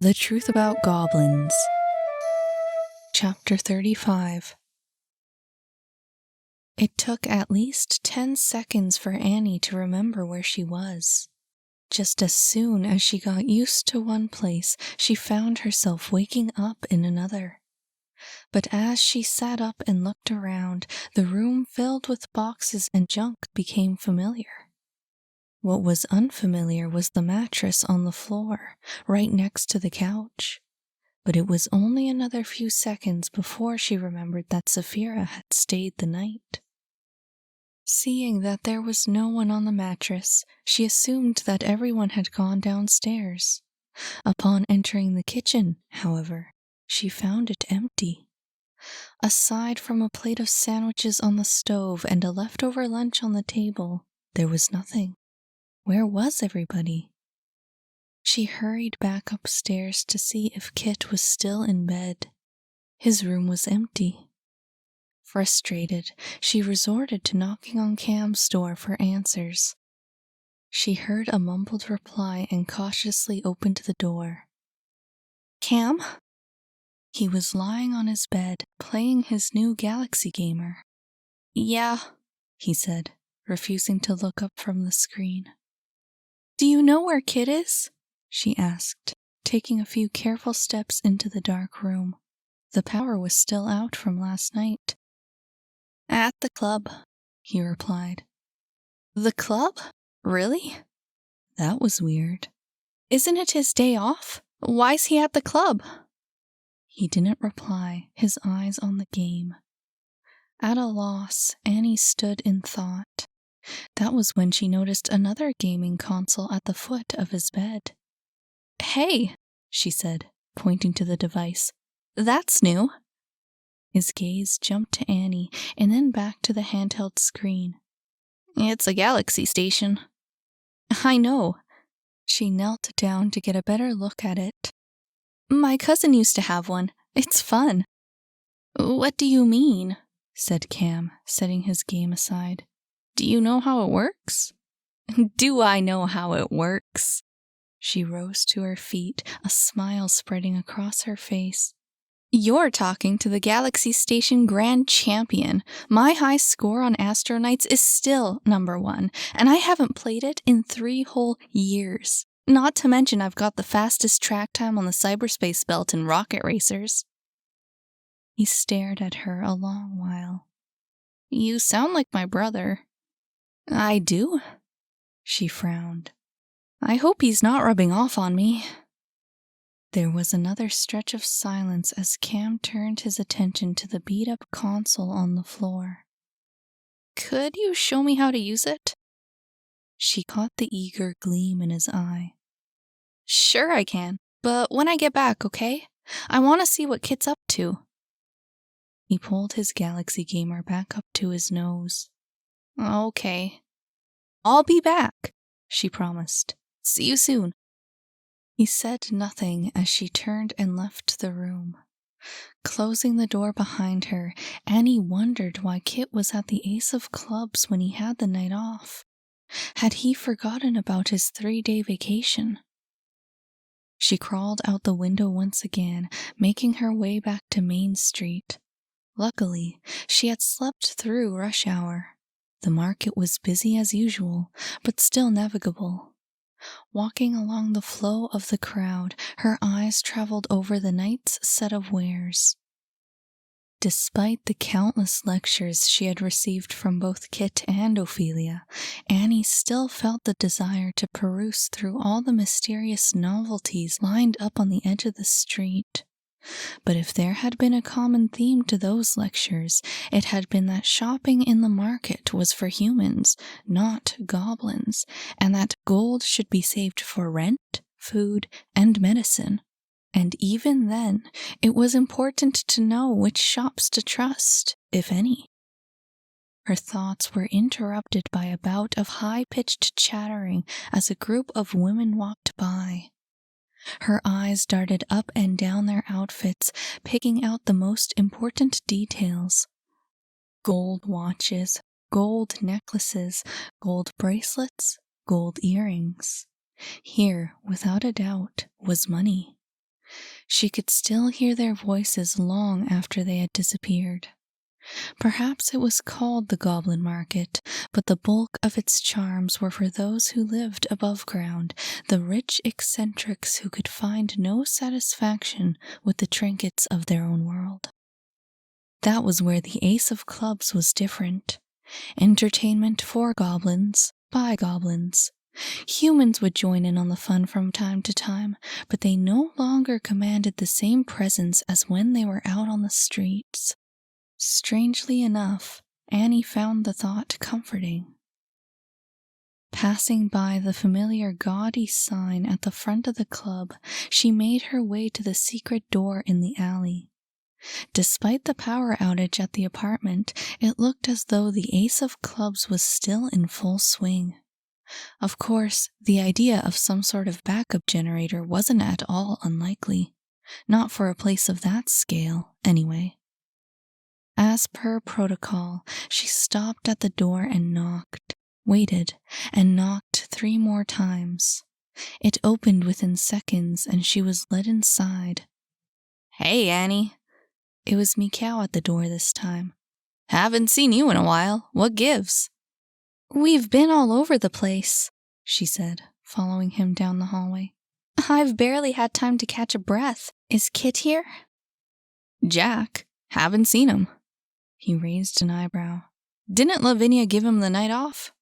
The Truth About Goblins. Chapter 35. It took at least 10 seconds for Annie to remember where she was. Just as soon as she got used to one place, she found herself waking up in another. But as she sat up and looked around, the room filled with boxes and junk became familiar. What was unfamiliar was the mattress on the floor, right next to the couch. But it was only another few seconds before she remembered that Saphira had stayed the night. Seeing that there was no one on the mattress, she assumed that everyone had gone downstairs. Upon entering the kitchen, however, she found it empty. Aside from a plate of sandwiches on the stove and a leftover lunch on the table, there was nothing. Where was everybody? She hurried back upstairs to see if Kit was still in bed. His room was empty. Frustrated, she resorted to knocking on Cam's door for answers. She heard a mumbled reply and cautiously opened the door. "Cam?" He was lying on his bed, playing his new Galaxy gamer. "Yeah," he said, refusing to look up from the screen. "Do you know where Kit is?" she asked, taking a few careful steps into the dark room. The power was still out from last night. "At the club," he replied. "The club? Really?" That was weird. "Isn't it his day off? Why's he at the club?" He didn't reply, his eyes on the game. At a loss, Annie stood in thought. That was when she noticed another gaming console at the foot of his bed. "Hey," she said, pointing to the device. "That's new." His gaze jumped to Annie and then back to the handheld screen. "It's a Galaxy station." "I know." She knelt down to get a better look at it. "My cousin used to have one. It's fun." "What do you mean?" said Cam, setting his game aside. "Do you know how it works?" "Do I know how it works?" She rose to her feet, a smile spreading across her face. "You're talking to the Galaxy Station Grand Champion. My high score on Astronauts is still #1, and I haven't played it in 3 whole years. Not to mention I've got the fastest track time on the cyberspace belt in rocket racers." He stared at her a long while. "You sound like my brother." "I do?" She frowned. "I hope he's not rubbing off on me." There was another stretch of silence as Cam turned his attention to the beat-up console on the floor. "Could you show me how to use it?" She caught the eager gleam in his eye. "Sure I can, but when I get back, okay? I want to see what Kit's up to." He pulled his Galaxy gamer back up to his nose. "Okay. I'll be back," she promised. "See you soon." He said nothing as she turned and left the room. Closing the door behind her, Annie wondered why Kit was at the Ace of Clubs when he had the night off. Had he forgotten about his 3-day vacation? She crawled out the window once again, making her way back to Main Street. Luckily, she had slept through rush hour. The market was busy as usual, but still navigable. Walking along the flow of the crowd, her eyes traveled over the night's set of wares. Despite the countless lectures she had received from both Kit and Ophelia, Annie still felt the desire to peruse through all the mysterious novelties lined up on the edge of the street. But if there had been a common theme to those lectures, it had been that shopping in the market was for humans, not goblins, and that gold should be saved for rent, food, and medicine. And even then, it was important to know which shops to trust, if any. Her thoughts were interrupted by a bout of high-pitched chattering as a group of women walked by. Her eyes darted up and down their outfits, picking out the most important details. Gold watches, gold necklaces, gold bracelets, gold earrings. Here, without a doubt, was money. She could still hear their voices long after they had disappeared. Perhaps it was called the Goblin Market, but the bulk of its charms were for those who lived above ground, the rich eccentrics who could find no satisfaction with the trinkets of their own world. That was where the Ace of Clubs was different. Entertainment for goblins, by goblins. Humans would join in on the fun from time to time, but they no longer commanded the same presence as when they were out on the streets. Strangely enough, Annie found the thought comforting. Passing by the familiar gaudy sign at the front of the club, she made her way to the secret door in the alley. Despite the power outage at the apartment, it looked as though the Ace of Clubs was still in full swing. Of course, the idea of some sort of backup generator wasn't at all unlikely. Not for a place of that scale, anyway. As per protocol, she stopped at the door and knocked, waited, and knocked 3 more times. It opened within seconds, and she was led inside. "Hey, Annie." It was Mikau at the door this time. "Haven't seen you in a while. What gives?" "We've been all over the place," she said, following him down the hallway. "I've barely had time to catch a breath. Is Kit here?" "Jack? Haven't seen him." He raised an eyebrow. "Didn't Lavinia give him the night off?"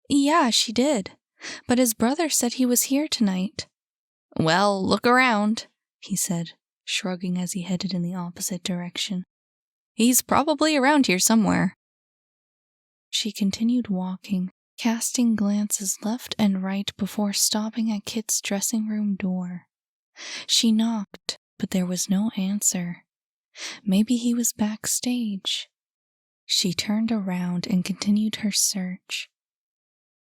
"Yeah, she did. But his brother said he was here tonight." "Well, look around," he said, shrugging as he headed in the opposite direction. "He's probably around here somewhere." She continued walking, casting glances left and right before stopping at Kit's dressing room door. She knocked, but there was no answer. Maybe he was backstage. She turned around and continued her search.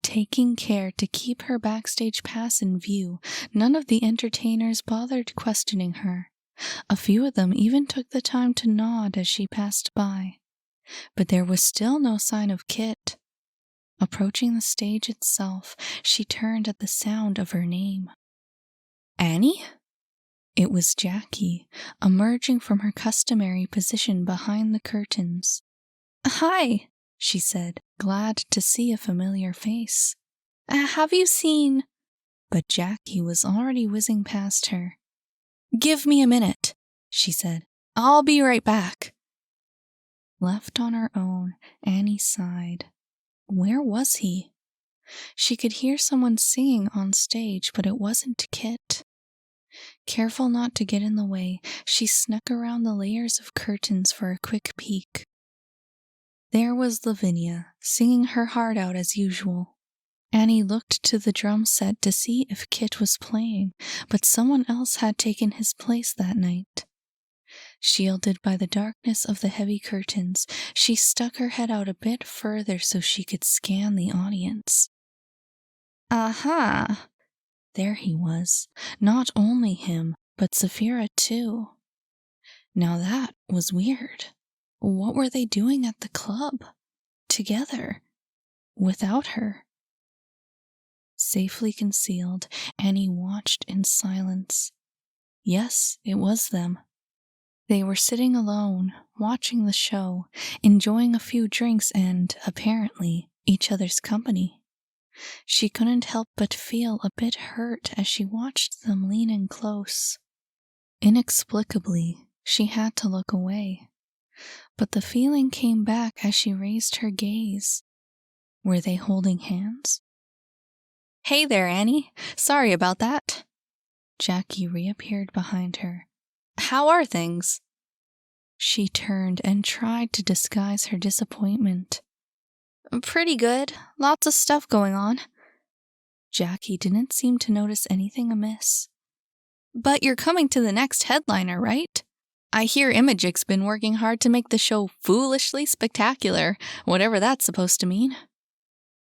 Taking care to keep her backstage pass in view, none of the entertainers bothered questioning her. A few of them even took the time to nod as she passed by. But there was still no sign of Kit. Approaching the stage itself, she turned at the sound of her name. "Annie?" It was Jackie, emerging from her customary position behind the curtains. "Hi," she said, glad to see a familiar face. "Have you seen—" But Jackie was already whizzing past her. "Give me a minute," she said. "I'll be right back." Left on her own, Annie sighed. Where was he? She could hear someone singing on stage, but it wasn't Kit. Careful not to get in the way, she snuck around the layers of curtains for a quick peek. There was Lavinia, singing her heart out as usual. Annie looked to the drum set to see if Kit was playing, but someone else had taken his place that night. Shielded by the darkness of the heavy curtains, she stuck her head out a bit further so she could scan the audience. Aha! There he was. Not only him, but Saphira too. Now that was weird. What were they doing at the club? Together. Without her. Safely concealed, Annie watched in silence. Yes, it was them. They were sitting alone, watching the show, enjoying a few drinks and, apparently, each other's company. She couldn't help but feel a bit hurt as she watched them lean in close. Inexplicably, she had to look away. But the feeling came back as she raised her gaze. Were they holding hands? "Hey there, Annie. Sorry about that." Jackie reappeared behind her. "How are things?" She turned and tried to disguise her disappointment. "Pretty good. Lots of stuff going on." Jackie didn't seem to notice anything amiss. "But you're coming to the next headliner, right? I hear Imagic's been working hard to make the show foolishly spectacular, whatever that's supposed to mean."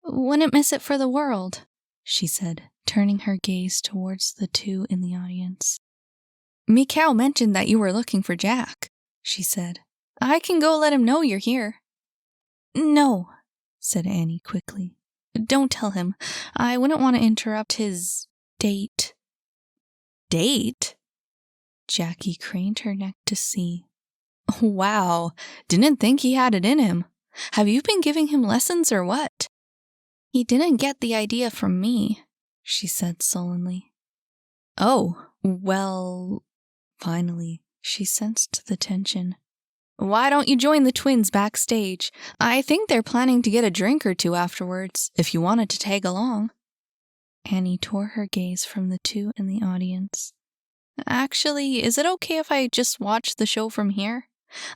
"Wouldn't miss it for the world," she said, turning her gaze towards the two in the audience. "Mikau mentioned that you were looking for Jack," she said. "I can go let him know you're here." "No," said Annie quickly. "Don't tell him. I wouldn't want to interrupt his date." "Date?" Jackie craned her neck to see. Wow, didn't think he had it in him. Have you been giving him lessons or what? He didn't get the idea from me, she said sullenly. Oh, well... Finally, she sensed the tension. Why don't you join the twins backstage? I think they're planning to get a drink or two afterwards, if you wanted to tag along. Annie tore her gaze from the two in the audience. Actually, is it okay if I just watch the show from here?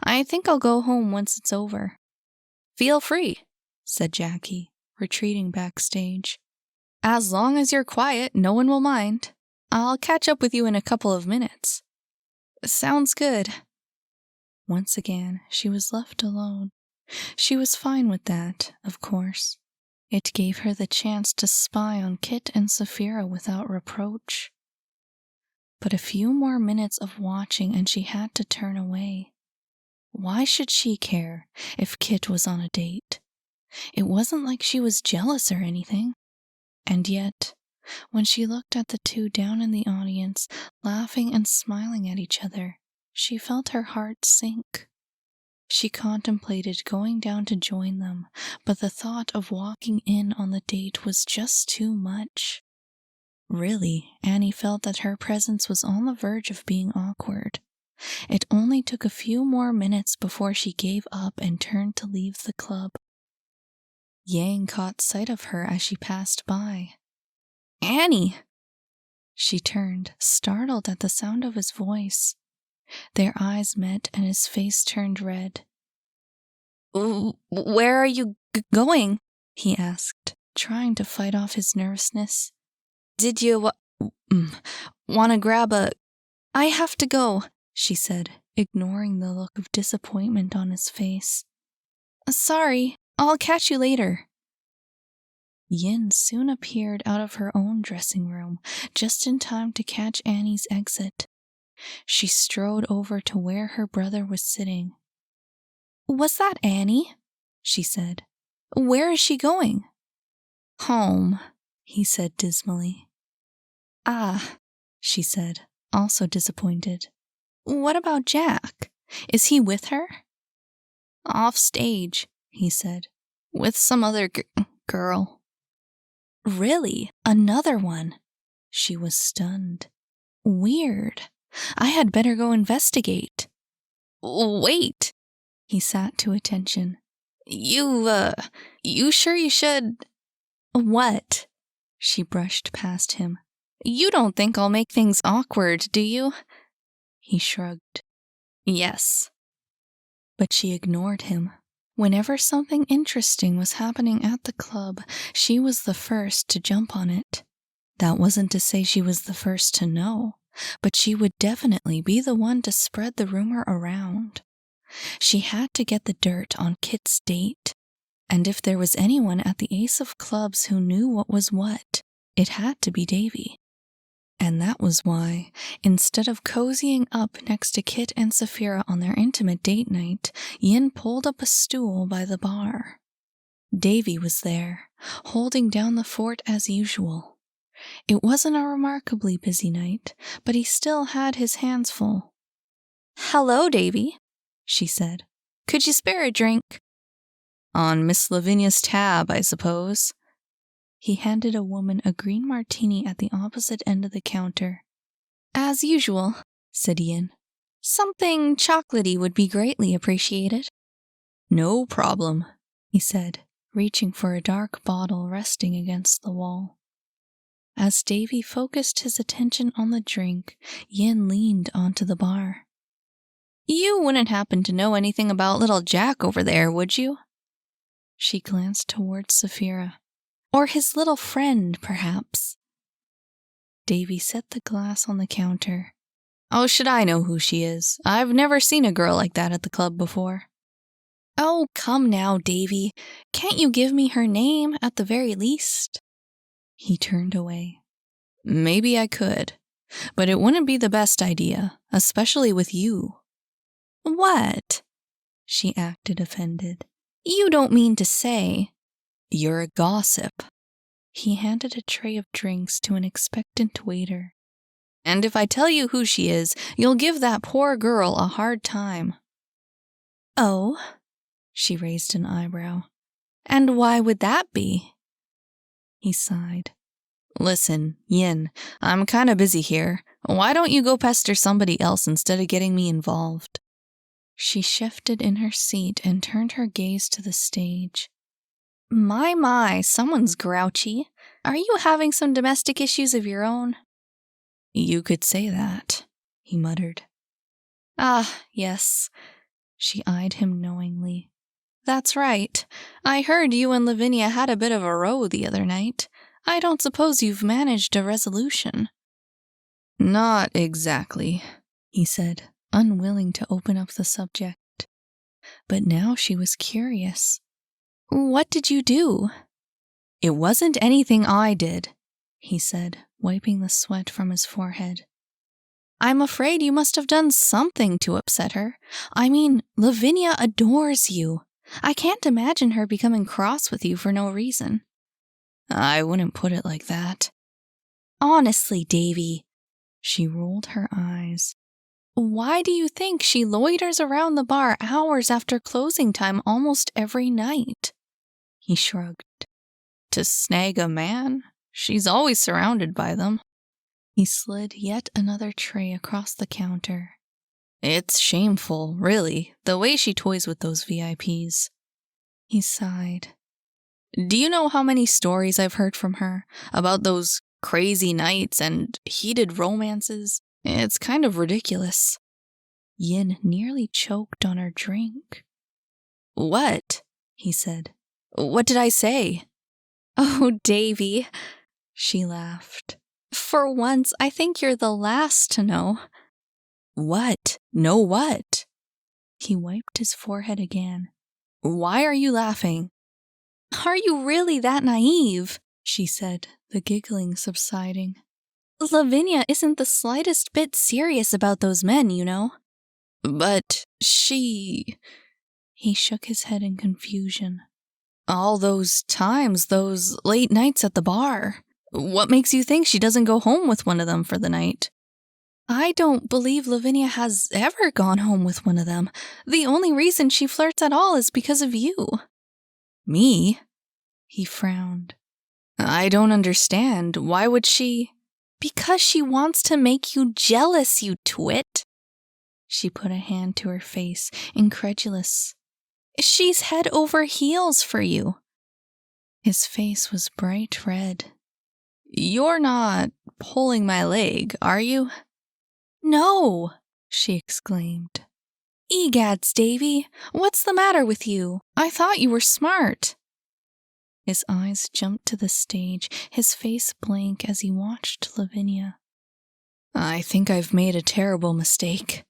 I think I'll go home once it's over. Feel free, said Jackie, retreating backstage. As long as you're quiet, no one will mind. I'll catch up with you in a couple of minutes. Sounds good. Once again, she was left alone. She was fine with that, of course. It gave her the chance to spy on Kit and Saphira without reproach. But a few more minutes of watching and she had to turn away. Why should she care if Kit was on a date? It wasn't like she was jealous or anything. And yet, when she looked at the two down in the audience, laughing and smiling at each other, she felt her heart sink. She contemplated going down to join them, but the thought of walking in on the date was just too much. Really, Annie felt that her presence was on the verge of being awkward. It only took a few more minutes before she gave up and turned to leave the club. Yang caught sight of her as she passed by. Annie! She turned, startled at the sound of his voice. Their eyes met and his face turned red. Where are you going? He asked, trying to fight off his nervousness. Did you want to grab a... I have to go, she said, ignoring the look of disappointment on his face. Sorry, I'll catch you later. Yin soon appeared out of her own dressing room, just in time to catch Annie's exit. She strode over to where her brother was sitting. Was that Annie? She said. Where is she going? Home, he said dismally. Ah, she said, also disappointed. What about Jack? Is he with her? Off stage, he said, with some other girl. Really? Another one? She was stunned. Weird. I had better go investigate. Wait! He sat to attention. You sure you should... What? She brushed past him. You don't think I'll make things awkward, do you? He shrugged. Yes. But she ignored him. Whenever something interesting was happening at the club, she was the first to jump on it. That wasn't to say she was the first to know, but she would definitely be the one to spread the rumor around. She had to get the dirt on Kit's date, and if there was anyone at the Ace of Clubs who knew what was what, it had to be Davy. And that was why, instead of cozying up next to Kit and Saphira on their intimate date night, Yin pulled up a stool by the bar. Davy was there, holding down the fort as usual. It wasn't a remarkably busy night, but he still had his hands full. Hello, Davy, she said. Could you spare a drink? On Miss Lavinia's tab, I suppose. He handed a woman a green martini at the opposite end of the counter. As usual, said Yin. Something chocolatey would be greatly appreciated. No problem, he said, reaching for a dark bottle resting against the wall. As Davy focused his attention on the drink, Yin leaned onto the bar. You wouldn't happen to know anything about little Jack over there, would you? She glanced towards Saphira. Or his little friend, perhaps. Davy set the glass on the counter. Oh, should I know who she is? I've never seen a girl like that at the club before. Oh, come now, Davy. Can't you give me her name at the very least? He turned away. Maybe I could, but it wouldn't be the best idea, especially with you. What? She acted offended. You don't mean to say... You're a gossip. He handed a tray of drinks to an expectant waiter. And if I tell you who she is, you'll give that poor girl a hard time." "Oh?" She raised an eyebrow. "And why would that be?" He sighed. "Listen, Yin, I'm kinda busy here. Why don't you go pester somebody else instead of getting me involved?" She shifted in her seat and turned her gaze to the stage. My, someone's grouchy. Are you having some domestic issues of your own?" "You could say that," he muttered. "Ah, yes." She eyed him knowingly. "That's right. I heard you and Lavinia had a bit of a row the other night. I don't suppose you've managed a resolution." "Not exactly," he said, unwilling to open up the subject. But now she was curious. "What did you do?" "It wasn't anything I did," he said, wiping the sweat from his forehead. "I'm afraid you must have done something to upset her. I mean, Lavinia adores you. I can't imagine her becoming cross with you for no reason." "I wouldn't put it like that." "Honestly, Davy." She rolled her eyes. "Why do you think she loiters around the bar hours after closing time almost every night?" He shrugged. "To snag a man? She's always surrounded by them." He slid yet another tray across the counter. "It's shameful, really, the way she toys with those VIPs. He sighed. "Do you know how many stories I've heard from her about those crazy nights and heated romances? It's kind of ridiculous." Yin nearly choked on her drink. "What?" he said. "What did I say?" "Oh, Davy," she laughed. "For once, I think you're the last to know." "What? Know what?" He wiped his forehead again. "Why are you laughing?" "Are you really that naive?" she said, the giggling subsiding. "Lavinia isn't the slightest bit serious about those men, you know." "But she—" He shook his head in confusion. "All those times, those late nights at the bar. What makes you think she doesn't go home with one of them for the night?" "I don't believe Lavinia has ever gone home with one of them. The only reason she flirts at all is because of you." "Me?" He frowned. "I don't understand. Why would she—" "Because she wants to make you jealous, you twit." She put a hand to her face, incredulous. "She's head over heels for you." His face was bright red. "You're not pulling my leg, are you?" "No," she exclaimed. "Egads, Davy, what's the matter with you? I thought you were smart." His eyes jumped to the stage, his face blank as he watched Lavinia. "I think I've made a terrible mistake."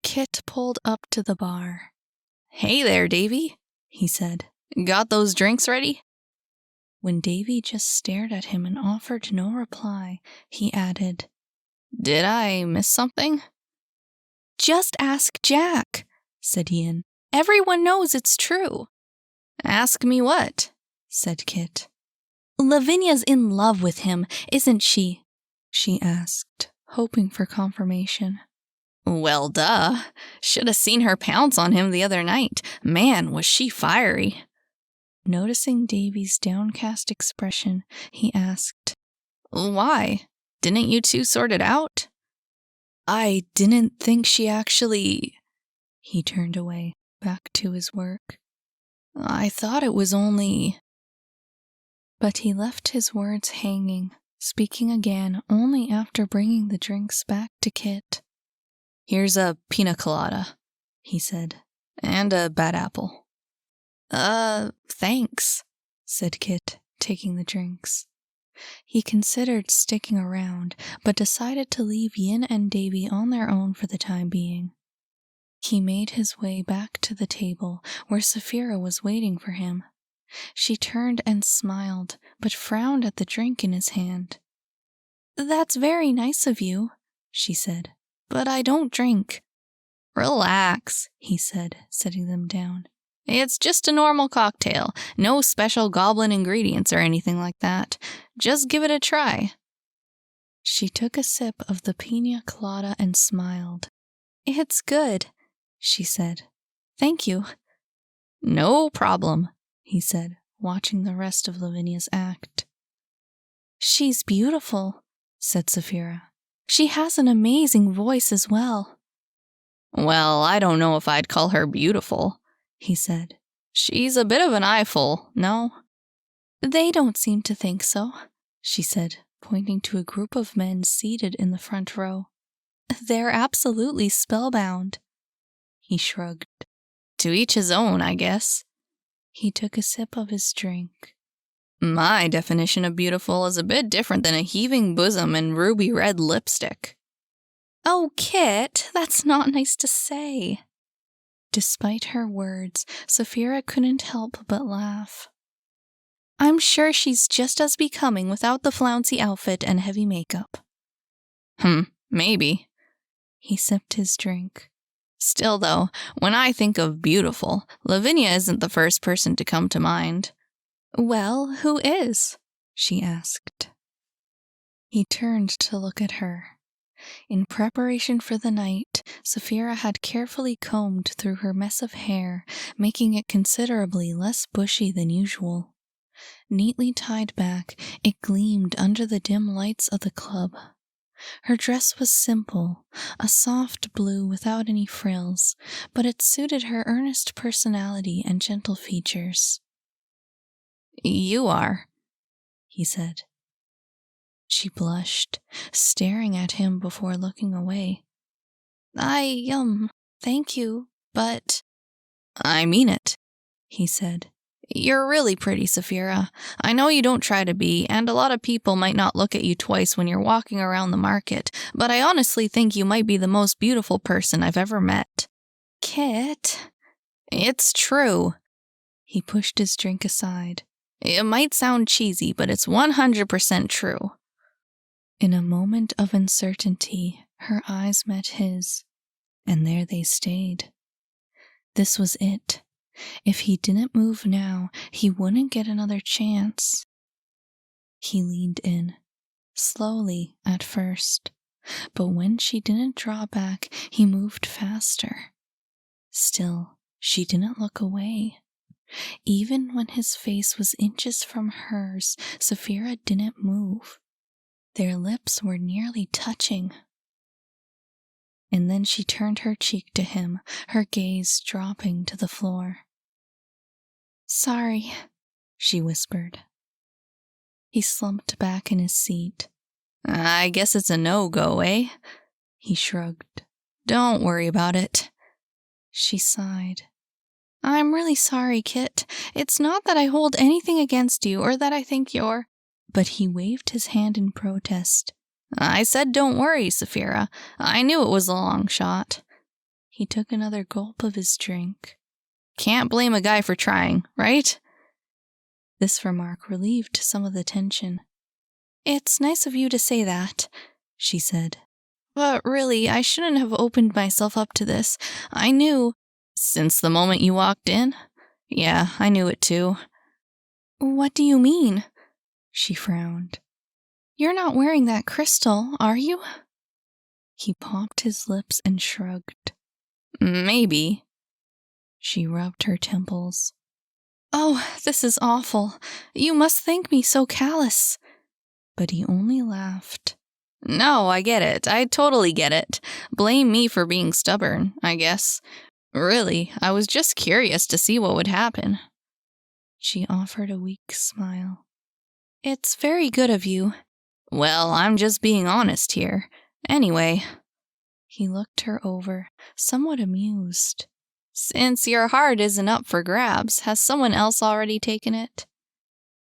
Kit pulled up to the bar. "Hey there, Davy," he said. "Got those drinks ready?" When Davy just stared at him and offered no reply, he added, "Did I miss something?" "Just ask Jack," said Yin. "Everyone knows it's true." "Ask me what?" said Kit. "Lavinia's in love with him, isn't she?" she asked, hoping for confirmation. "Well, duh. Should have seen her pounce on him the other night. Man, was she fiery." Noticing Davy's downcast expression, he asked, "Why? Didn't you two sort it out?" "I didn't think she actually—" He turned away, back to his work. "I thought it was only—" But he left his words hanging, speaking again only after bringing the drinks back to Kit. "Here's a pina colada," he said, "and a bad apple." Thanks," said Kit, taking the drinks. He considered sticking around, but decided to leave Yin and Davy on their own for the time being. He made his way back to the table, where Saphira was waiting for him. She turned and smiled, but frowned at the drink in his hand. "That's very nice of you," she said, "but I don't drink." "Relax," he said, setting them down. "It's just a normal cocktail. No special goblin ingredients or anything like that. Just give it a try." She took a sip of the pina colada and smiled. "It's good," she said. "Thank you." "No problem," he said, watching the rest of Lavinia's act. "She's beautiful," said Saphira. "She has an amazing voice as well." "Well, I don't know if I'd call her beautiful," he said. "She's a bit of an eyeful, no?" "They don't seem to think so," she said, pointing to a group of men seated in the front row. "They're absolutely spellbound." He shrugged. "To each his own, I guess." He took a sip of his drink. "My definition of beautiful is a bit different than a heaving bosom and ruby red lipstick." "Oh, Kit, that's not nice to say." Despite her words, Saphira couldn't help but laugh. "I'm sure she's just as becoming without the flouncy outfit and heavy makeup." Maybe." He sipped his drink. "Still, though, when I think of beautiful, Lavinia isn't the first person to come to mind." "Well, who is?" she asked. He turned to look at her. In preparation for the night, Saphira had carefully combed through her mess of hair, making it considerably less bushy than usual. Neatly tied back, it gleamed under the dim lights of the club. Her dress was simple, a soft blue without any frills, but it suited her earnest personality and gentle features. "You are," he said. She blushed, staring at him before looking away. Thank you, but—" "I mean it," he said. "You're really pretty, Saphira. I know you don't try to be, and a lot of people might not look at you twice when you're walking around the market, but I honestly think you might be the most beautiful person I've ever met." "Kit." "It's true." He pushed his drink aside. "It might sound cheesy, but it's 100% true." In a moment of uncertainty, her eyes met his, and there they stayed. This was it. If he didn't move now, he wouldn't get another chance. He leaned in, slowly at first, but when she didn't draw back, he moved faster. Still, she didn't look away. Even when his face was inches from hers, Saphira didn't move. Their lips were nearly touching. And then she turned her cheek to him, her gaze dropping to the floor. "Sorry," she whispered. He slumped back in his seat. "I guess it's a no-go, eh?" He shrugged. "Don't worry about it." She sighed. "I'm really sorry, Kit. It's not that I hold anything against you or that I think you're—" But he waved his hand in protest. "I said don't worry, Saphira. I knew it was a long shot." He took another gulp of his drink. "Can't blame a guy for trying, right?" This remark relieved some of the tension. "It's nice of you to say that," she said. "But really, I shouldn't have opened myself up to this. I knew—" "Since the moment you walked in? Yeah, I knew it too." "What do you mean?" She frowned. "You're not wearing that crystal, are you?" He popped his lips and shrugged. "Maybe." She rubbed her temples. "Oh, this is awful. You must think me so callous." But he only laughed. "No, I get it. I totally get it. Blame me for being stubborn, I guess. Really, I was just curious to see what would happen." She offered a weak smile. "It's very good of you." "Well, I'm just being honest here. Anyway." He looked her over, somewhat amused. "Since your heart isn't up for grabs, has someone else already taken it?"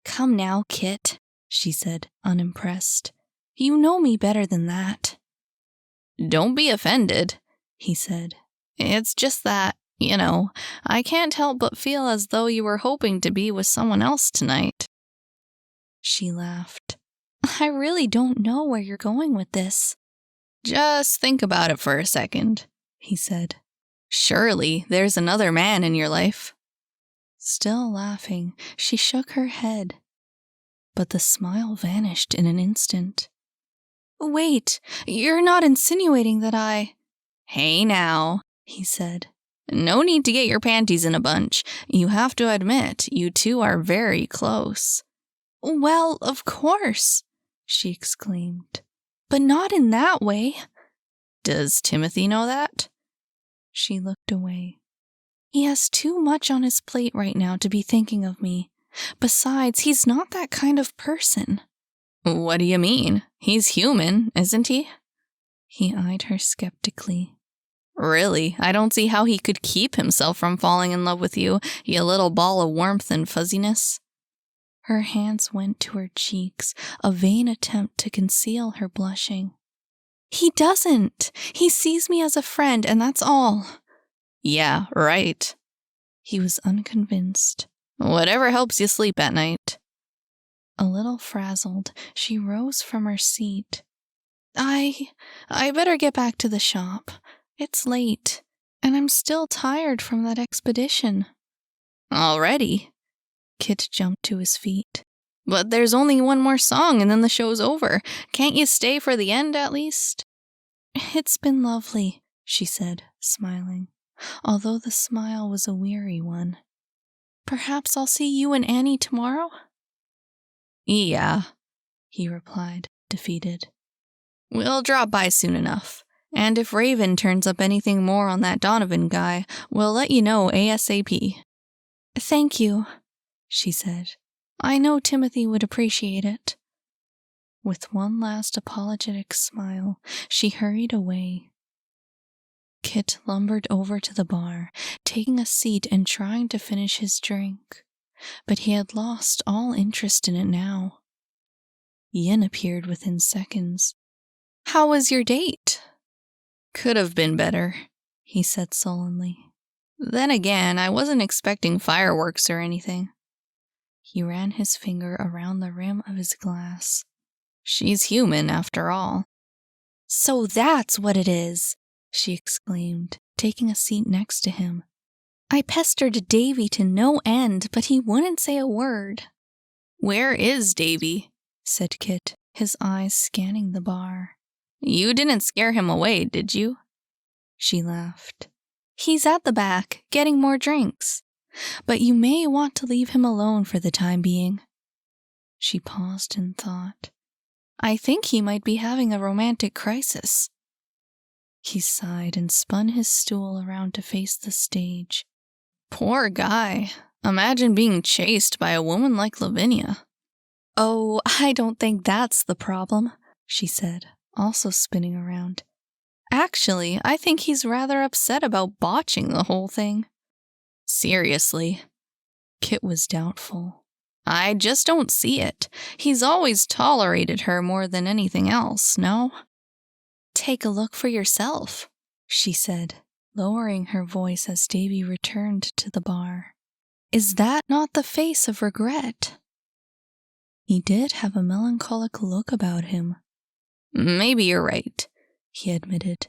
"Come now, Kit," she said, unimpressed. "You know me better than that." "Don't be offended," he said. "It's just that, I can't help but feel as though you were hoping to be with someone else tonight." She laughed. "I really don't know where you're going with this." "Just think about it for a second," he said. "Surely there's another man in your life." Still laughing, she shook her head. But the smile vanished in an instant. Wait, you're not insinuating that I... Hey now, he said. No need to get your panties in a bunch. You have to admit, you two are very close. Well, of course, she exclaimed. But not in that way. Does Timothy know that? She looked away. He has too much on his plate right now to be thinking of me. Besides, he's not that kind of person. What do you mean? He's human, isn't he? He eyed her skeptically. Really, I don't see how he could keep himself from falling in love with you, you little ball of warmth and fuzziness. Her hands went to her cheeks, a vain attempt to conceal her blushing. He doesn't. He sees me as a friend, and that's all. Yeah, right. He was unconvinced. Whatever helps you sleep at night. A little frazzled, she rose from her seat. I better get back to the shop. It's late, and I'm still tired from that expedition. Already? Kit jumped to his feet. But there's only one more song and then the show's over. Can't you stay for the end at least? It's been lovely, she said, smiling, although the smile was a weary one. Perhaps I'll see you and Annie tomorrow? Yeah, he replied, defeated. We'll drop by soon enough. And if Raven turns up anything more on that Donovan guy, we'll let you know ASAP. Thank you, she said. I know Timothy would appreciate it. With one last apologetic smile, she hurried away. Kit lumbered over to the bar, taking a seat and trying to finish his drink. But he had lost all interest in it now. Yin appeared within seconds. How was your date? Could have been better, he said sullenly. Then again, I wasn't expecting fireworks or anything. He ran his finger around the rim of his glass. She's human, after all. So that's what it is, she exclaimed, taking a seat next to him. I pestered Davy to no end, but he wouldn't say a word. Where is Davy? Said Kit, his eyes scanning the bar. You didn't scare him away, did you? She laughed. He's at the back, getting more drinks. But you may want to leave him alone for the time being. She paused in thought. I think he might be having a romantic crisis. He sighed and spun his stool around to face the stage. Poor guy. Imagine being chased by a woman like Lavinia. Oh, I don't think that's the problem, she said, also spinning around. Actually, I think he's rather upset about botching the whole thing. Seriously? Kit was doubtful. I just don't see it. He's always tolerated her more than anything else, no? Take a look for yourself, she said, lowering her voice as Davy returned to the bar. Is that not the face of regret? He did have a melancholic look about him. Maybe you're right, he admitted.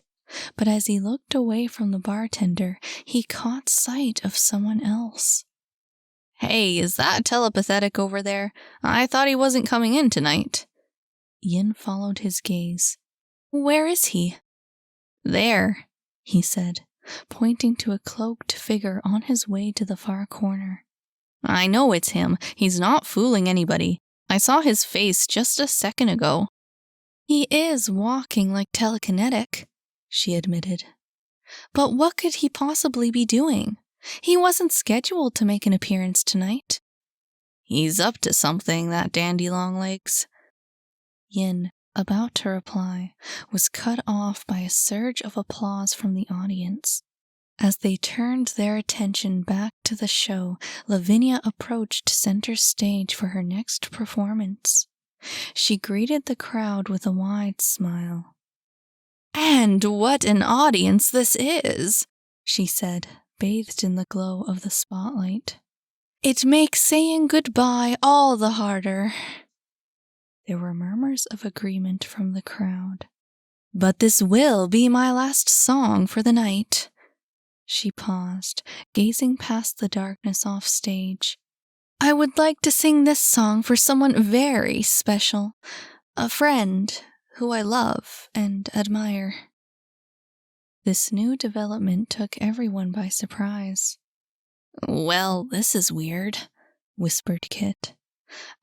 But as he looked away from the bartender, he caught sight of someone else. Hey, is that telepathetic over there? I thought he wasn't coming in tonight. Yin followed his gaze. Where is he? There, he said, pointing to a cloaked figure on his way to the far corner. I know it's him. He's not fooling anybody. I saw his face just a second ago. He is walking like telekinetic, she admitted. But what could he possibly be doing? He wasn't scheduled to make an appearance tonight. He's up to something, that dandy longlegs. Yin, about to reply, was cut off by a surge of applause from the audience. As they turned their attention back to the show, Lavinia approached center stage for her next performance. She greeted the crowd with a wide smile. And what an audience this is, she said, bathed in the glow of the spotlight. It makes saying goodbye all the harder. There were murmurs of agreement from the crowd. But this will be my last song for the night. She paused, gazing past the darkness off stage. I would like to sing this song for someone very special, a friend who I love and admire. This new development took everyone by surprise. Well, this is weird, whispered Kit.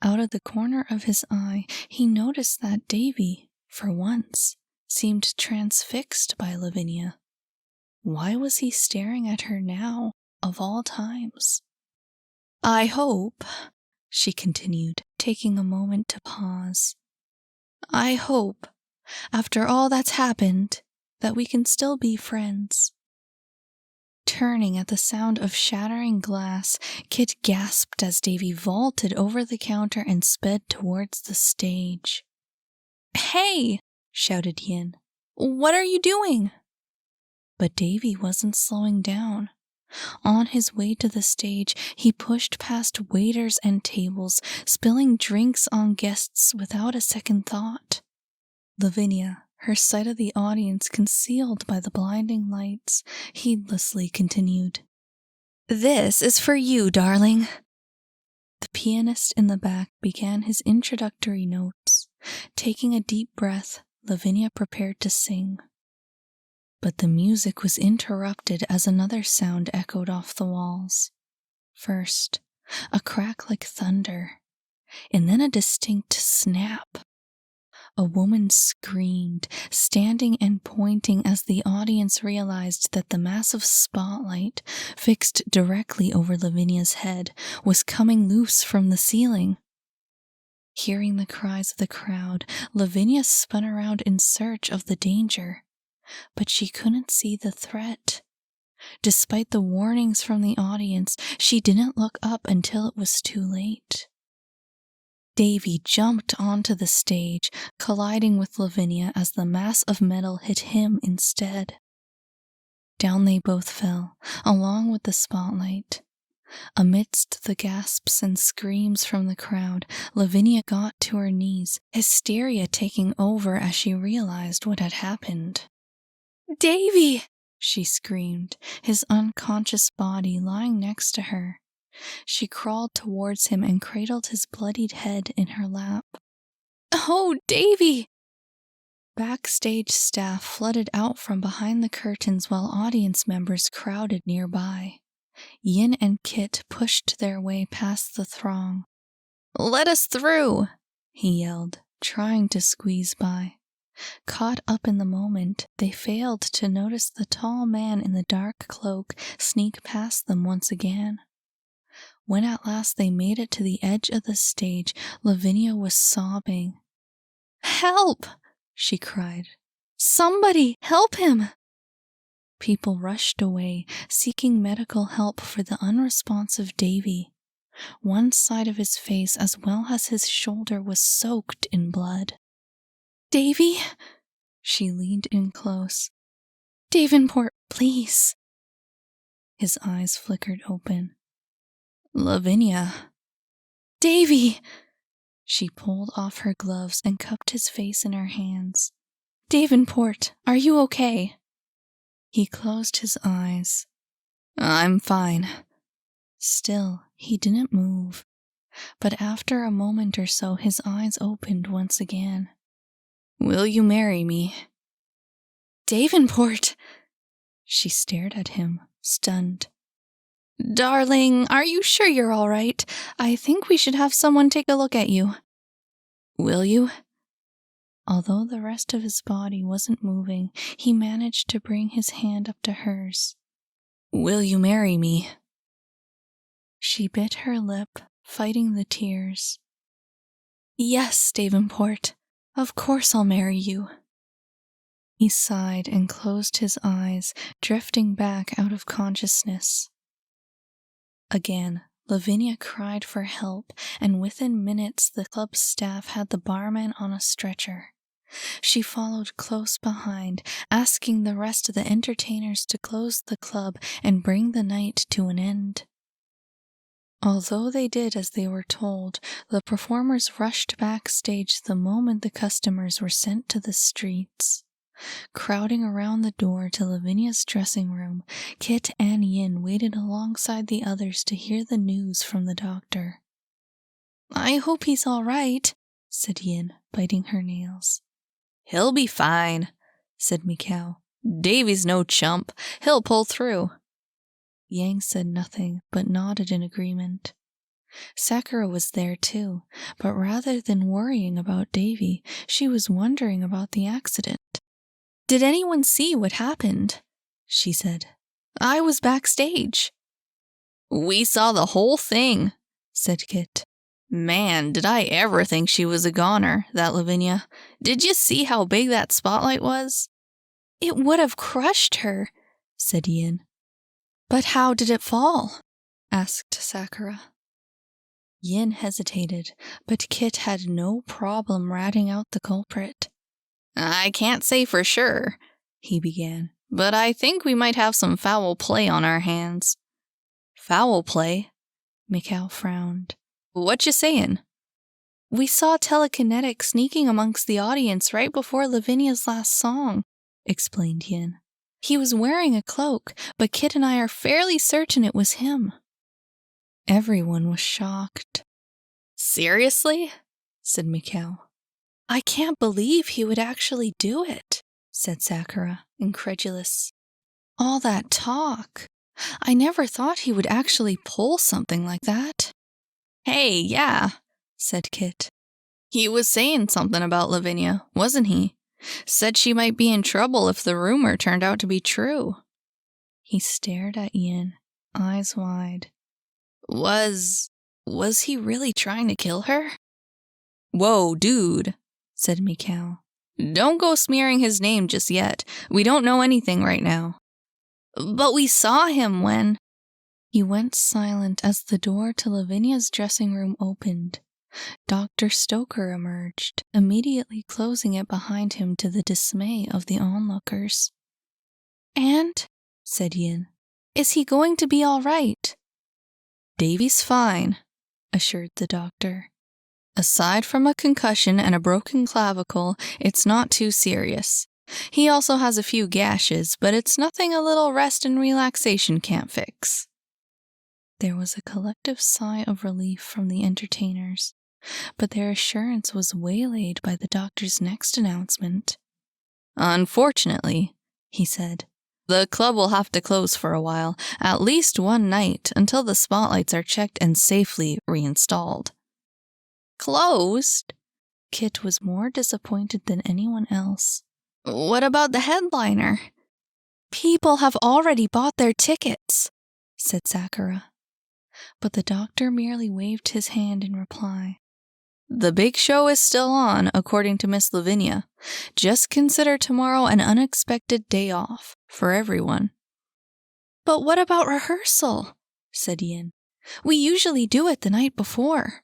Out of the corner of his eye, he noticed that Davy, for once, seemed transfixed by Lavinia. Why was he staring at her now, of all times? I hope, she continued, taking a moment to pause. I hope, after all that's happened, that we can still be friends. Turning at the sound of shattering glass, Kit gasped as Davy vaulted over the counter and sped towards the stage. Hey! Shouted Yin. What are you doing? But Davy wasn't slowing down. On his way to the stage, he pushed past waiters and tables, spilling drinks on guests without a second thought. Lavinia, her sight of the audience concealed by the blinding lights, heedlessly continued. This is for you, darling. The pianist in the back began his introductory notes. Taking a deep breath, Lavinia prepared to sing. But the music was interrupted as another sound echoed off the walls. First, a crack like thunder, and then a distinct snap. A woman screamed, standing and pointing as the audience realized that the massive spotlight, fixed directly over Lavinia's head, was coming loose from the ceiling. Hearing the cries of the crowd, Lavinia spun around in search of the danger. But she couldn't see the threat. Despite the warnings from the audience, she didn't look up until it was too late. Davy jumped onto the stage, colliding with Lavinia as the mass of metal hit him instead. Down they both fell, along with the spotlight. Amidst the gasps and screams from the crowd, Lavinia got to her knees, hysteria taking over as she realized what had happened. Davy! She screamed, his unconscious body lying next to her. She crawled towards him and cradled his bloodied head in her lap. Oh, Davy! Backstage staff flooded out from behind the curtains while audience members crowded nearby. Yin and Kit pushed their way past the throng. Let us through! He yelled, trying to squeeze by. Caught up in the moment, they failed to notice the tall man in the dark cloak sneak past them once again. When at last they made it to the edge of the stage, Lavinia was sobbing. Help! She cried. Somebody help him! People rushed away, seeking medical help for the unresponsive Davy. One side of his face as well as his shoulder was soaked in blood. Davy? She leaned in close. Davenport, please. His eyes flickered open. Lavinia. Davy! She pulled off her gloves and cupped his face in her hands. Davenport, are you okay? He closed his eyes. I'm fine. Still, he didn't move. But after a moment or so, his eyes opened once again. Will you marry me? Davenport! She stared at him, stunned. Darling, are you sure you're all right? I think we should have someone take a look at you. Will you? Although the rest of his body wasn't moving, he managed to bring his hand up to hers. Will you marry me? She bit her lip, fighting the tears. Yes, Davenport. Of course I'll marry you. He sighed and closed his eyes, drifting back out of consciousness. Again, Lavinia cried for help, and within minutes the club staff had the barman on a stretcher. She followed close behind, asking the rest of the entertainers to close the club and bring the night to an end. Although they did as they were told, the performers rushed backstage the moment the customers were sent to the streets. Crowding around the door to Lavinia's dressing room, Kit and Yin waited alongside the others to hear the news from the doctor. I hope he's all right, said Yin, biting her nails. He'll be fine, said Mikau. Davy's no chump. He'll pull through. Yang said nothing, but nodded in agreement. Sakura was there too, but rather than worrying about Davy, she was wondering about the accident. Did anyone see what happened? She said. I was backstage. We saw the whole thing, said Kit. Man, did I ever think she was a goner, that Lavinia. Did you see how big that spotlight was? It would have crushed her, said Yin. But how did it fall? Asked Sakura. Yin hesitated, but Kit had no problem ratting out the culprit. I can't say for sure, he began, but I think we might have some foul play on our hands. Foul play? Mikau frowned. What you sayin'? We saw telekinetic sneaking amongst the audience right before Lavinia's last song, explained Yin. He was wearing a cloak, but Kit and I are fairly certain it was him. Everyone was shocked. Seriously? Said Mikau. I can't believe he would actually do it, said Sakura, incredulous. All that talk. I never thought he would actually pull something like that. Hey, yeah, said Kit. He was saying something about Lavinia, wasn't he? Said she might be in trouble if the rumor turned out to be true. He stared at Yin, eyes wide. Was he really trying to kill her? Whoa, dude, said Mikau. Don't go smearing his name just yet. We don't know anything right now. But we saw him when... He went silent as the door to Lavinia's dressing room opened. Dr. Stoker emerged, immediately closing it behind him to the dismay of the onlookers. And, said Yin, is he going to be all right? Davy's fine, assured the doctor. Aside from a concussion and a broken clavicle, it's not too serious. He also has a few gashes, but it's nothing a little rest and relaxation can't fix. There was a collective sigh of relief from the entertainers, but their assurance was waylaid by the doctor's next announcement. Unfortunately, he said, the club will have to close for a while, at least one night, until the spotlights are checked and safely reinstalled. Closed? Kit was more disappointed than anyone else. What about the headliner? People have already bought their tickets, said Sakura. But the doctor merely waved his hand in reply. The big show is still on, according to Miss Lavinia. Just consider tomorrow an unexpected day off for everyone. But what about rehearsal? Said Yin. We usually do it the night before.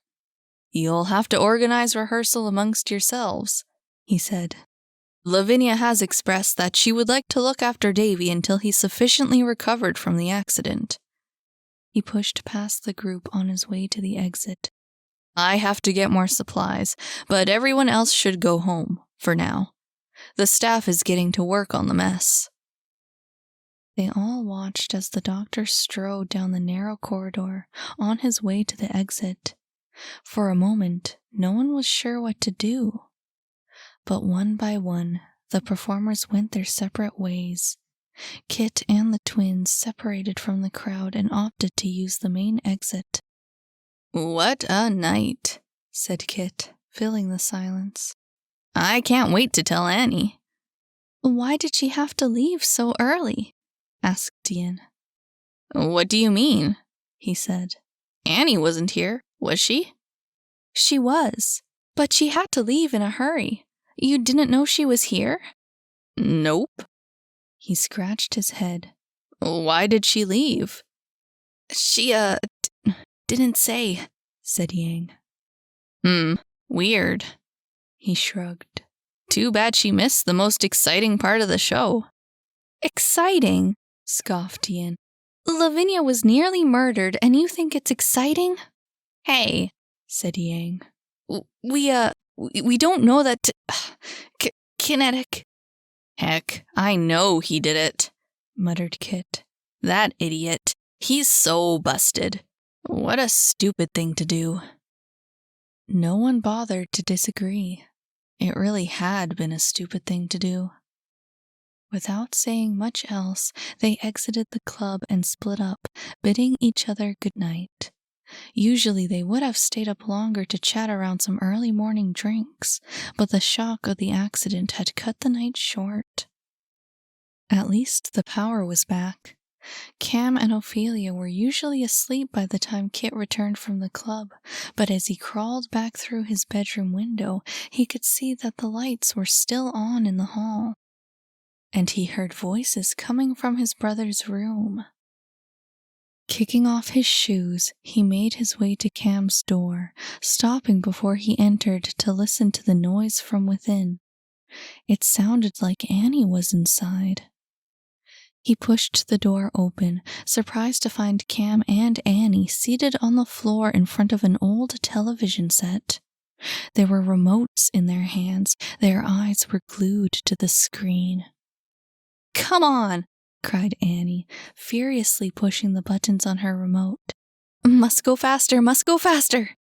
You'll have to organize rehearsal amongst yourselves, he said. Lavinia has expressed that she would like to look after Davy until he's sufficiently recovered from the accident. He pushed past the group on his way to the exit. I have to get more supplies, but everyone else should go home, for now. The staff is getting to work on the mess. They all watched as the doctor strode down the narrow corridor on his way to the exit. For a moment, no one was sure what to do. But one by one, the performers went their separate ways. Kit and the twins separated from the crowd and opted to use the main exit. What a night, said Kit, filling the silence. I can't wait to tell Annie. Why did she have to leave so early? Asked Yin. What do you mean? He said. Annie wasn't here, was she? She was, but she had to leave in a hurry. You didn't know she was here? Nope. He scratched his head. Why did she leave? She, didn't say, said Yang. Weird. He shrugged. Too bad she missed the most exciting part of the show. Exciting? Scoffed Yin. Lavinia was nearly murdered, and you think it's exciting? Hey, said Yang. We don't know that... kinetic... Heck, I know he did it, muttered Kit. That idiot. He's so busted. What a stupid thing to do. No one bothered to disagree. It really had been a stupid thing to do. Without saying much else, they exited the club and split up, bidding each other good night. Usually they would have stayed up longer to chat around some early morning drinks, but the shock of the accident had cut the night short. At least the power was back. Cam and Ophelia were usually asleep by the time Kit returned from the club, but as he crawled back through his bedroom window, he could see that the lights were still on in the hall. And he heard voices coming from his brother's room. Kicking off his shoes, he made his way to Cam's door, stopping before he entered to listen to the noise from within. It sounded like Annie was inside. He pushed the door open, surprised to find Cam and Annie seated on the floor in front of an old television set. There were remotes in their hands, their eyes were glued to the screen. "Come on!" cried Annie, furiously pushing the buttons on her remote. "Must go faster, must go faster!"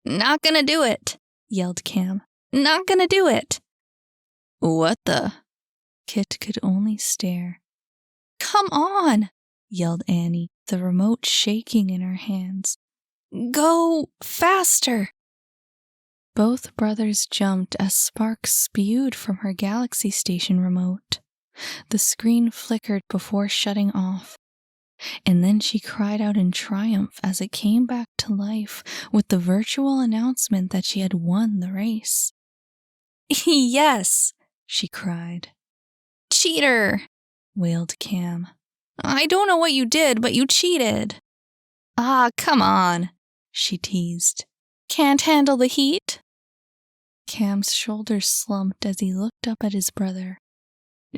"Not gonna do it!" yelled Cam. "Not gonna do it!" "What the?" Kit could only stare. "Come on!" yelled Annie, the remote shaking in her hands. "Go faster!" Both brothers jumped as sparks spewed from her Galaxy Station remote. The screen flickered before shutting off, and then she cried out in triumph as it came back to life with the virtual announcement that she had won the race. "Yes!" she cried. "Cheater!" wailed Cam. "I don't know what you did, but you cheated." "Ah, come on," she teased. "Can't handle the heat?" Cam's shoulders slumped as he looked up at his brother.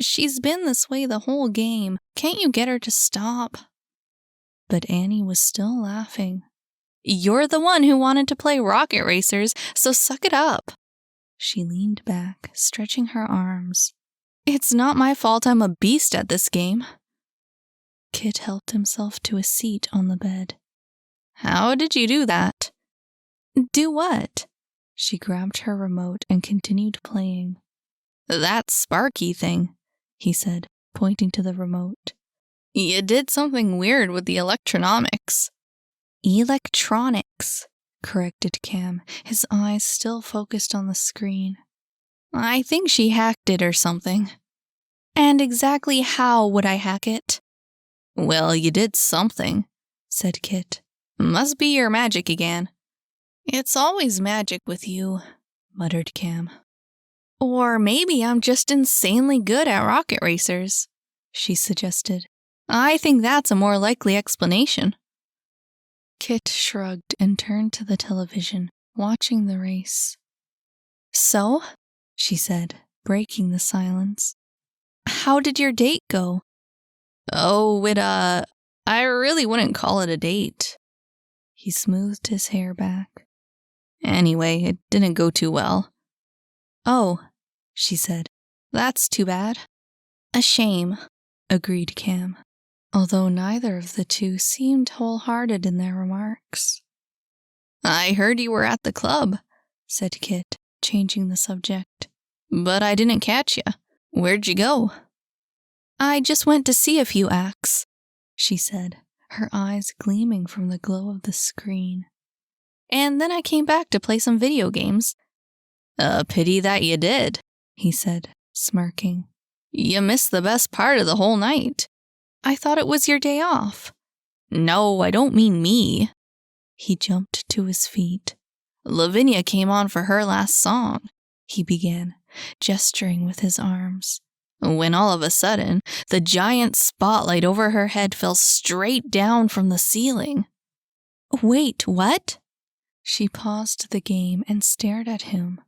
"She's been this way the whole game. Can't you get her to stop?" But Annie was still laughing. "You're the one who wanted to play Rocket Racers, so suck it up." She leaned back, stretching her arms. "It's not my fault I'm a beast at this game." Kit helped himself to a seat on the bed. "How did you do that?" "Do what?" She grabbed her remote and continued playing. "That sparky thing," he said, pointing to the remote. "You did something weird with the electronomics." "Electronics," corrected Cam, his eyes still focused on the screen. "I think she hacked it or something." "And exactly how would I hack it?" "Well, you did something," said Kit. "Must be your magic again." "It's always magic with you," muttered Cam. "Or maybe I'm just insanely good at Rocket Racers," she suggested. "I think that's a more likely explanation." Kit shrugged and turned to the television, watching the race. "So?" she said, breaking the silence. "How did your date go?" "Oh, I really wouldn't call it a date." He smoothed his hair back. "Anyway, it didn't go too well." "Oh," she said. "That's too bad." "A shame," agreed Cam, although neither of the two seemed wholehearted in their remarks. "I heard you were at the club," said Kit, changing the subject. "But I didn't catch you. Where'd you go?" "I just went to see a few acts," she said, her eyes gleaming from the glow of the screen. "And then I came back to play some video games." "A pity that you did," he said, smirking. "You missed the best part of the whole night." "I thought it was your day off." "No, I don't mean me." He jumped to his feet. "Lavinia came on for her last song," he began, gesturing with his arms, when all of a sudden, the giant spotlight over her head fell straight down from the ceiling. "Wait, what?" She paused the game and stared at him.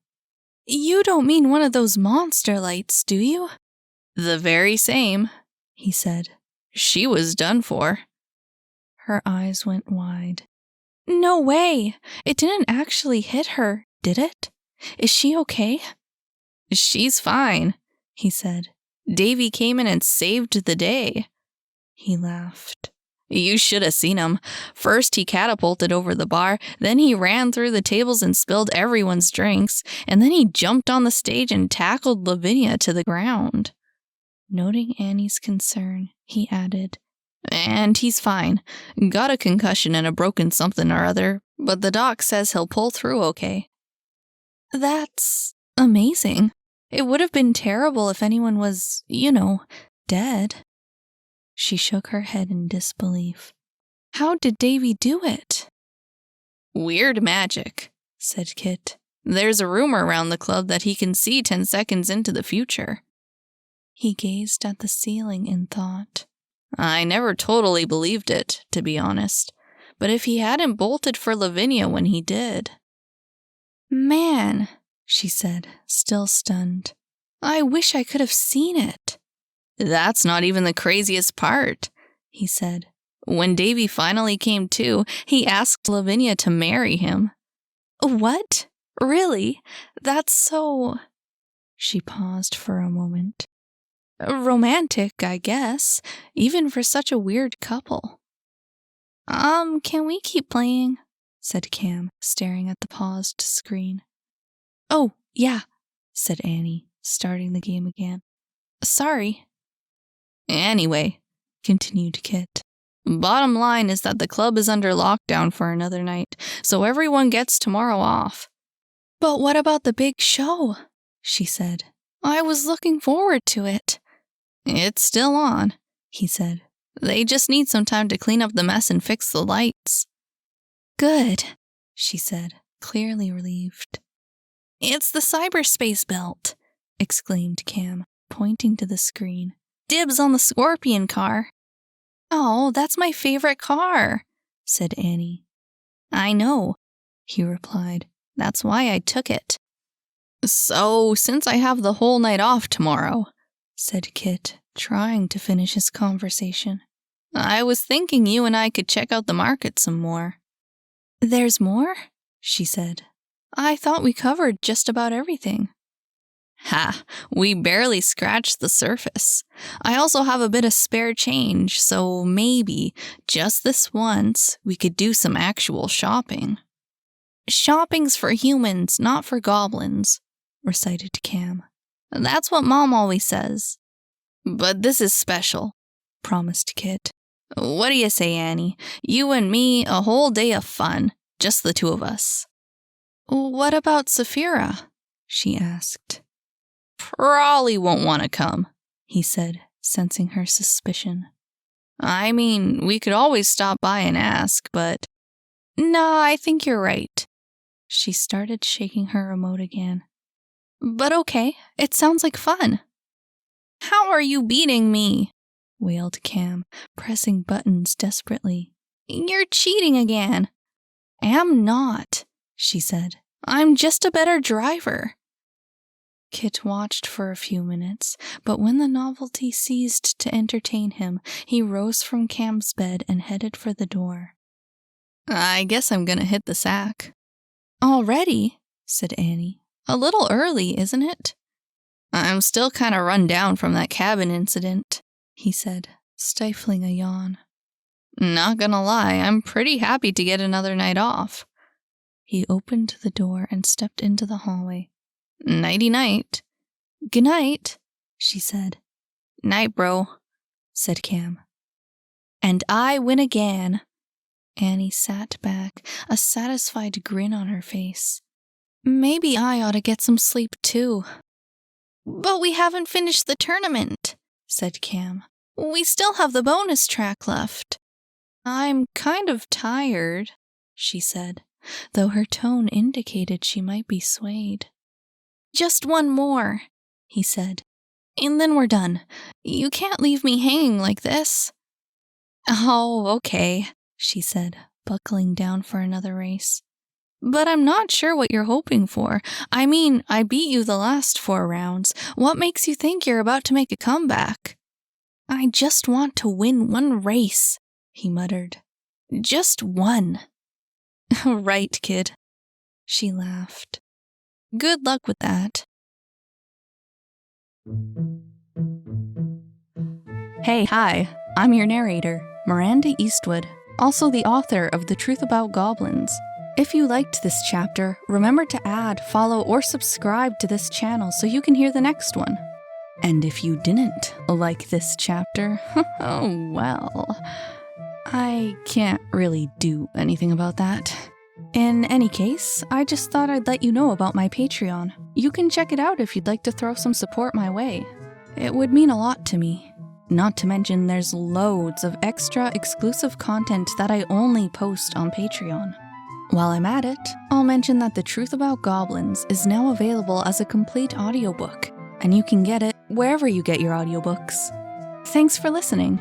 "You don't mean one of those monster lights, do you?" "The very same," he said. "She was done for." Her eyes went wide. "No way! It didn't actually hit her, did it? Is she okay?" "She's fine," he said. "Davy came in and saved the day." He laughed. You should have seen him. First, he catapulted over the bar, then he ran through the tables and spilled everyone's drinks, and then he jumped on the stage and tackled Lavinia to the ground. Noting Annie's concern, he added, "And he's fine. Got a concussion and a broken something or other, but the doc says he'll pull through okay." That's amazing. It would have been terrible if anyone was, dead. She shook her head in disbelief. How did Davy do it? Weird magic, said Kit. There's a rumor around the club that he can see 10 seconds into the future. He gazed at the ceiling in thought. I never totally believed it, to be honest. But if he hadn't bolted for Lavinia when he did... Man, she said, still stunned. I wish I could have seen it. That's not even the craziest part, he said. When Davy finally came to, he asked Lavinia to marry him. What? Really? That's so... She paused for a moment. Romantic, I guess, even for such a weird couple. Can we keep playing? Said Cam, staring at the paused screen. Oh, yeah, said Annie, starting the game again. Sorry. Anyway, continued Kit, bottom line is that the club is under lockdown for another night, so everyone gets tomorrow off. But what about the big show? She said. I was looking forward to it. It's still on, he said. They just need some time to clean up the mess and fix the lights. Good, she said, clearly relieved. It's the cyberspace belt, exclaimed Cam, pointing to the screen. Dibs on the Scorpion car. Oh, that's my favorite car, said Annie. I know, he replied. That's why I took it. So, since I have the whole night off tomorrow, said Kit, trying to finish his conversation, I was thinking you and I could check out the market some more. There's more? She said. I thought we covered just about everything. Ha, we barely scratched the surface. I also have a bit of spare change, so maybe, just this once, we could do some actual shopping. Shopping's for humans, not for goblins, recited Cam. That's what Mom always says. But this is special, promised Kit. What do you say, Annie? You and me, a whole day of fun, just the two of us. What about Saphira? She asked. Probably won't want to come, he said, sensing her suspicion. I mean, we could always stop by and ask, but... Nah, I think you're right. She started shaking her remote again. But okay, it sounds like fun. How are you beating me? Wailed Cam, pressing buttons desperately. You're cheating again. Am not, she said. I'm just a better driver. Kit watched for a few minutes, but when the novelty ceased to entertain him, he rose from Cam's bed and headed for the door. I guess I'm gonna hit the sack. Already? Said Annie. A little early, isn't it? I'm still kinda run down from that cabin incident, he said, stifling a yawn. Not gonna lie, I'm pretty happy to get another night off. He opened the door and stepped into the hallway. Nighty-night. Good night, she said. Night, bro, said Cam. And I win again. Annie sat back, a satisfied grin on her face. Maybe I ought to get some sleep, too. But we haven't finished the tournament, said Cam. We still have the bonus track left. I'm kind of tired, she said, though her tone indicated she might be swayed. Just one more, he said, and then we're done. You can't leave me hanging like this. Oh, okay, she said, buckling down for another race. But I'm not sure what you're hoping for. I mean, I beat you the last 4 rounds. What makes you think you're about to make a comeback? I just want to win one race, he muttered. Just one. Right, kid. She laughed. Good luck with that. Hey, hi, I'm your narrator, Miranda Eastwood, also the author of The Truth About Goblins. If you liked this chapter, remember to add, follow, or subscribe to this channel so you can hear the next one. And if you didn't like this chapter, oh well, I can't really do anything about that. In any case, I just thought I'd let you know about my Patreon. You can check it out if you'd like to throw some support my way. It would mean a lot to me. Not to mention there's loads of extra exclusive content that I only post on Patreon. While I'm at it, I'll mention that The Truth About Goblins is now available as a complete audiobook, and you can get it wherever you get your audiobooks. Thanks for listening.